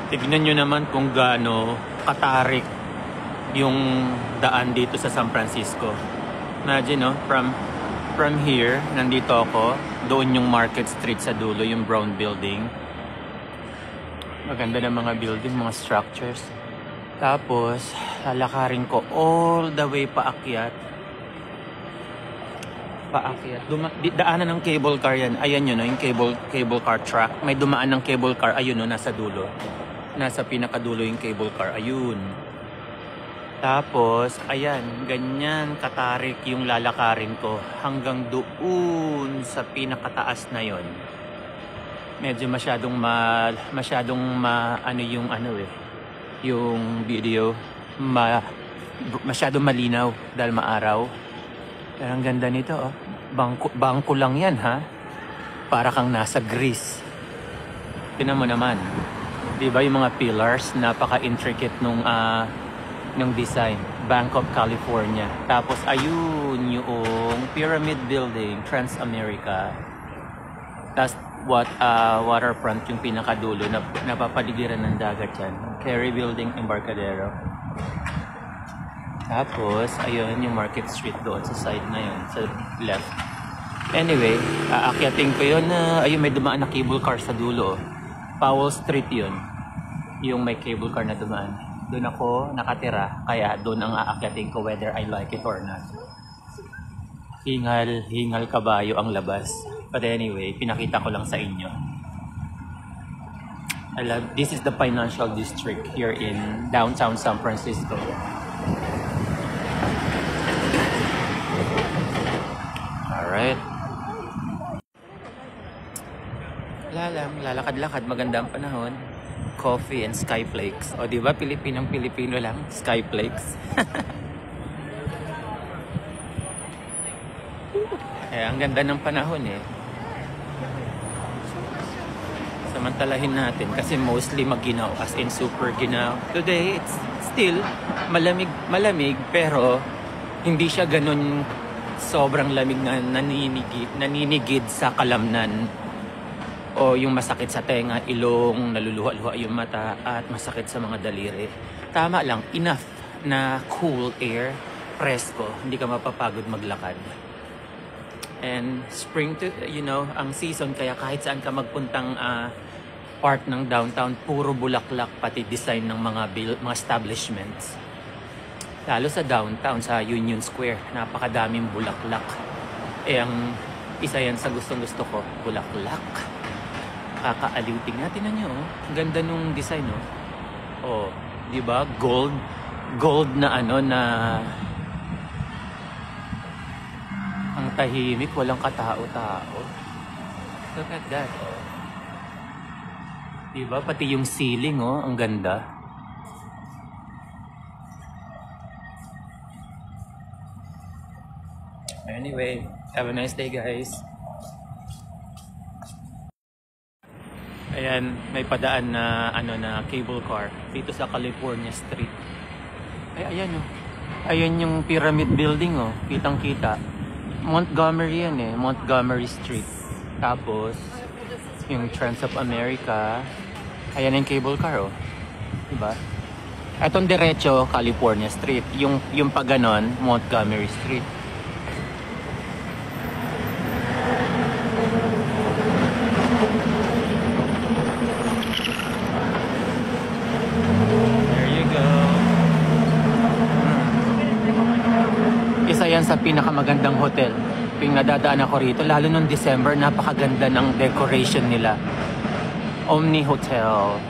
Tignan nyo naman kung gaano katarik yung daan dito sa San Francisco. Imagine, no? From here, nandito ako. Doon yung Market Street sa dulo, yung brown building. Maganda na mga building, mga structures. Tapos, lalakarin ko all the way paakyat. Daanan ng cable car yan. Ayan yun, no? Yung cable car track. May dumaan ng cable car. Ayun, no? Nasa dulo. Nasa pinakadulo yung cable car. Ayun. Tapos, ayan, ganyan katarik yung lalakarin ko hanggang doon sa pinakataas na yon. Medyo masyadong yung video, masyadong malinaw dahil maaraw. Pero ang ganda nito, oh. Bangko lang yan, ha? Para kang nasa Greece. Tingnan mo naman. Diba yung mga pillars, napaka-intricate nung design. Bank of California. Tapos ayun yung Pyramid Building, Transamerica. Tapos waterfront yung pinakadulo na napapaligiran ng dagat yan. Kerry Building, Embarcadero. Tapos ayun yung Market Street doon sa side na yun, sa left. Anyway, aakyatin ko yun na ayun may dumaan na cable car sa dulo. Powell Street yun. Yung may cable car na dumaan. Doon ako nakatira, kaya doon ang aakyatin ko whether I like it or not. Hingal kabayo ang labas. But anyway, pinakita ko lang sa inyo. This is the financial district here in downtown San Francisco. Alright. Wala lang, lalakad-lakad, maganda ang panahon. Coffee and skyflakes. O diba, Pilipinong-Pilipino lang, skyflakes. Ang ganda ng panahon eh. Samantalahin natin kasi mostly maginaw, as in super ginaw. Today, it's still malamig pero hindi siya ganun sobrang lamig na naninigid sa kalamnan. O yung masakit sa tenga, ilong, naluluha-luha yung mata, at masakit sa mga daliri. Tama lang, enough na cool air, presko, hindi ka mapapagod maglakad. And spring to, ang season, kaya kahit saan ka magpuntang part ng downtown, puro bulaklak, pati design ng mga establishments. Lalo sa downtown, sa Union Square, napakadaming bulaklak. Ang isa yan sa gustong-gusto ko, bulaklak. Kakaaliw. Tingnan nyo, oh. Ang ganda nung design, oh. Oh, di ba? Gold na na ang tahimik, walang katao-tao. Look at that, oh. Di ba? Pati yung ceiling, oh, ang ganda. Anyway, have a nice day, guys. Ayan, may padaan na na cable car dito sa California Street. Ay, ayan, oh. Ayan yung Pyramid Building, oh. Kitang-kita. Montgomery yan eh, Montgomery Street. Tapos yung Transamerica. Ayan yung cable car, oh. Diba? Etong diretso, California Street. Yung pag ganon, Montgomery Street. Sa pinakamagandang hotel yung nadadaan ako rito, lalo nung December, napakaganda ng decoration nila. Omni Hotel.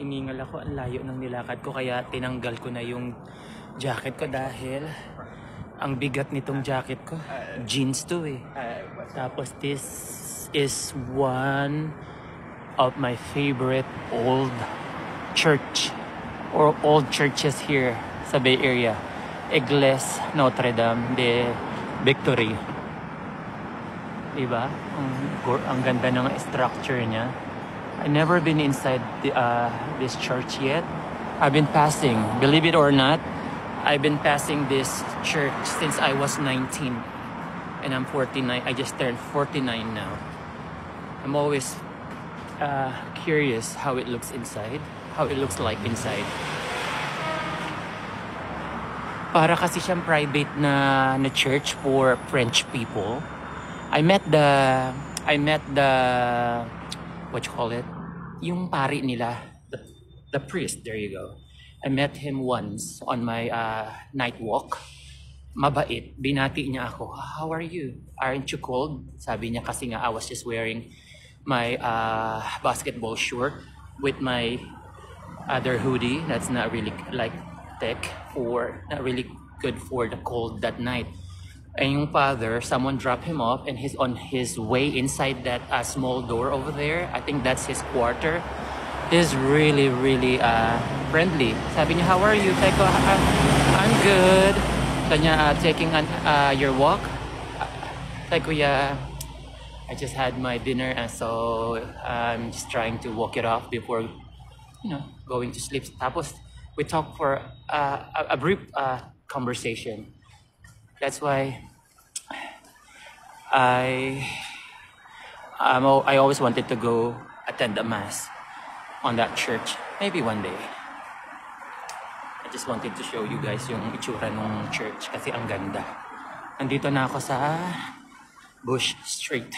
Hiningal ako, ang layo ng nilakad ko, kaya tinanggal ko na yung jacket ko dahil ang bigat nitong jacket ko. Jeans to eh. Tapos this is one of my favorite old church or old churches here sa Bay Area. Iglesia Notre Dame de Victory. Diba? Ang ganda ng structure niya. I never been inside this church yet. I've been passing, believe it or not, I've been passing this church since I was 19. And I'm 49. I just turned 49 now. I'm always curious how it looks inside, how it looks like inside. Para kasi siyang private na church for French people. I met the what you call it? Yung pari nila, the priest, there you go. I met him once on my night walk. Mabait, binati niya ako. How are you? Aren't you cold? Sabi niya kasi nga I was just wearing my basketball short with my other hoodie that's not really like thick for, not really good for the cold that night. And yung father, someone dropped him off and he's on his way inside that small door over there. I think that's his quarter. He's really, really friendly. Sabi niya, how are you? Sabi ko, I'm good. Sabi niya, taking your walk? Sabi ko, yeah, I just had my dinner and so I'm just trying to walk it off before, you know, going to sleep. Tapos, we talked for a brief conversation. That's why I always wanted to go attend a mass on that church. Maybe one day. I just wanted to show you guys yung itsura ng church kasi ang ganda. Nandito na ako sa Bush Street.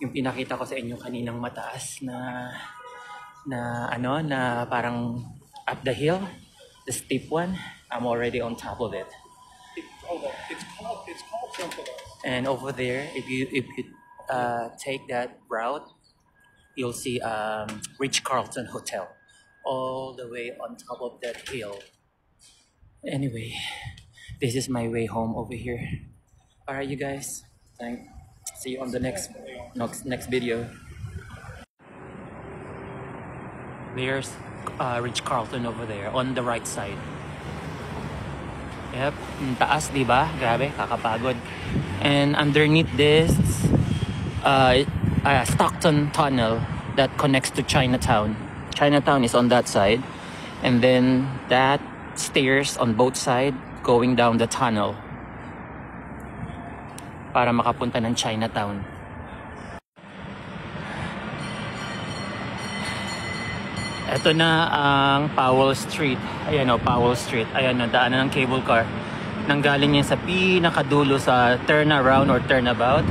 Yung pinakita ko sa inyo kaninang mataas na parang up the hill, the steep one. I'm already on top of it. It's called something else. And over there, if you take that route, you'll see Ritz-Carlton Hotel all the way on top of that hill. Anyway, this is my way home over here. Alright, you guys. See you on the next video. There's Ritz-Carlton over there on the right side. Yep, taas, di ba? Grabe, kakapagod. And underneath this, Stockton Tunnel that connects to Chinatown. Chinatown is on that side. And then that stairs on both sides going down the tunnel para makapunta ng Chinatown. Ito na ang Powell Street. Ayan o, Powell Street. Ayan o, daanan ng cable car. Nanggaling yan sa pinakadulo sa turnaround or turnabout.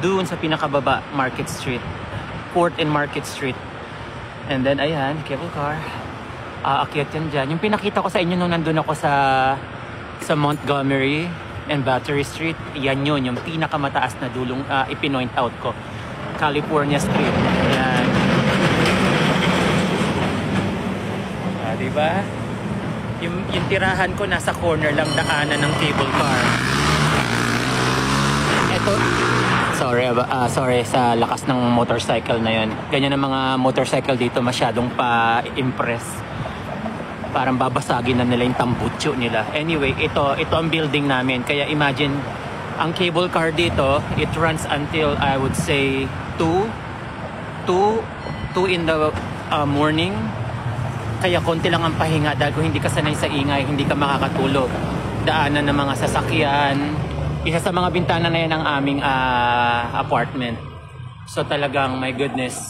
Doon sa pinakababa, Market Street. 4th and Market Street. And then, ayan, cable car. Aakyat yan dyan. Yung pinakita ko sa inyo nung nandun ako sa Montgomery and Battery Street. Yan yun, yung pinakamataas na dulong ipinoint out ko. California Street. Ayan. Diba? Yung tirahan ko nasa corner lang daanan ng cable car. Ito, sorry sa lakas ng motorcycle na yun. Ganyan ang mga motorcycle dito, masyadong pa-impress. Parang babasagin na nila yung tambutso nila. Anyway, ito ang building namin. Kaya imagine, ang cable car dito, it runs until I would say 2 in the morning. Kaya konti lang ang pahinga dahil kung hindi ka sanay sa ingay, hindi ka makakatulog. Daanan ng mga sasakyan. Isa sa mga bintana na yan ang aming apartment. So talagang, my goodness,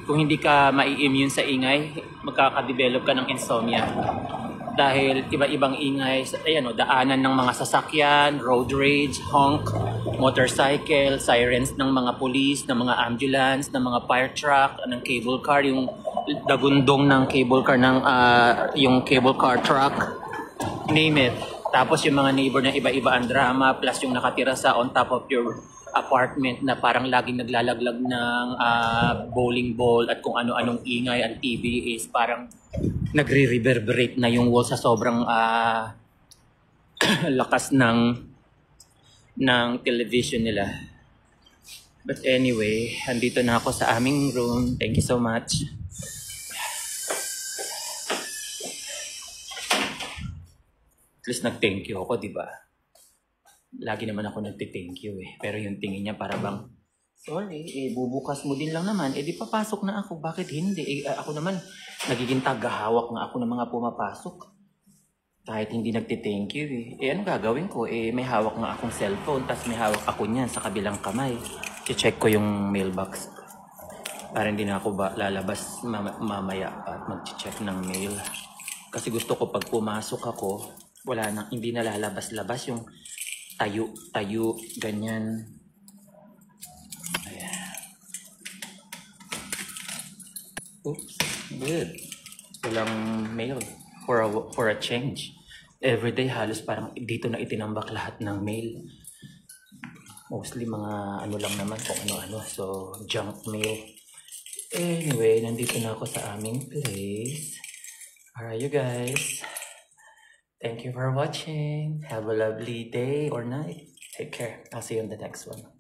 kung hindi ka mai-immune sa ingay, magkakadevelop ka ng insomnia. Dahil iba-ibang ingay, ayan o, daanan ng mga sasakyan, road rage, honk, motorcycle, sirens ng mga police, ng mga ambulance, ng mga fire truck, ng cable car, yung dagundong ng cable car ng yung cable car truck, name it. Tapos yung mga neighbor na iba-iba ang drama, plus yung nakatira sa on top of your apartment na parang laging naglalaglag ng bowling ball at kung ano-anong ingay. Ang TV is parang nagre-reverberate na yung wall sa sobrang lakas ng television nila. But anyway, andito na ako sa aming room. Thank you so much. At least nag-thank you ako, di ba? Lagi naman ako nagti-thank you eh. Pero yung tingin niya para bang Sorry, bubukas mo din lang naman. Di papasok na ako. Bakit hindi? Ako naman, nagiging tagahawak nga ako ng mga pumapasok. Kahit hindi nagti-thank you ano gagawin ko? May hawak nga akong cellphone, tapos may hawak ako niyan sa kabilang kamay. I-check ko yung mailbox. Para hindi na ako lalabas mamaya at mag-check ng mail. Kasi gusto ko pag pumasok ako, hindi na lalabas-labas yung tayo, ganyan. Oops, good. Walang mail for a change. Everyday halos parang dito na itinambak lahat ng mail. Mostly mga ano lang naman kung ano-ano. So, junk mail. Anyway, nandito na ako sa aming place. Alright, you guys. Thank you for watching. Have a lovely day or night. Take care. I'll see you in the next one.